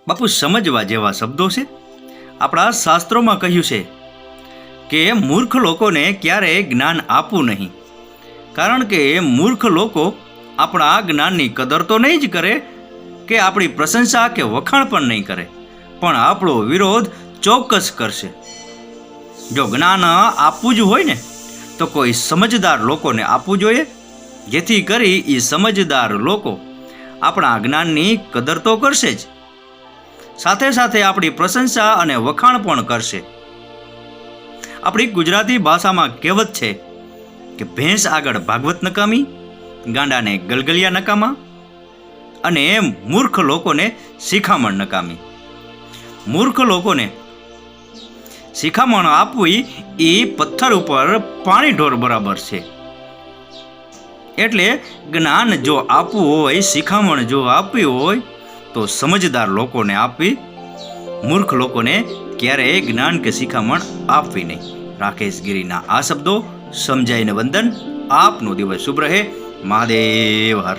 બાપુ સમજવા જેવા શબ્દો છે. આપણા શાસ્ત્રોમાં કહ્યું છે કે મૂર્ખ લોકોને ક્યારેય જ્ઞાન આપવું નહીં, કારણ કે મૂર્ખ લોકો આપણા જ્ઞાનની કદર તો નહીં જ કરે કે આપણી પ્રશંસા કે વખાણ પણ નહીં કરે, પણ આપણો વિરોધ ચોક્કસ કરશે. જો જ્ઞાન આપવું જ હોય ને તો કોઈ સમજદાર લોકોને આપવું જોઈએ, જેથી કરી એ સમજદાર લોકો આપણા જ્ઞાનની કદર તો કરશે જ, સાથે સાથે આપણી પ્રશંસા અને વખાણ પણ કરશે. આપણી ગુજરાતી ભાષામાં કહેવત છે કે ભેંસ આગળ ભાગવત નકામી, ગાંડાને ગલગલિયા નકામા, અને મૂર્ખ લોકોને શિખામણ નકામી. મૂર્ખ લોકોને શિખામણ આપવી એ પથ્થર ઉપર પાણી ઢોર બરાબર છે. એટલે જ્ઞાન જો આપવું હોય, શિખામણ જો આપવી હોય તો સમજદાર લોકોને આપવી, મૂર્ખ લોકોને ક્યારેય જ્ઞાન કે શિખામણ આપવી નહીં. રાકેશ ગીરીના આ શબ્દો સમજાઈને વંદન. આપનો દિવસ શુભ રહે. મહાદેવ હર.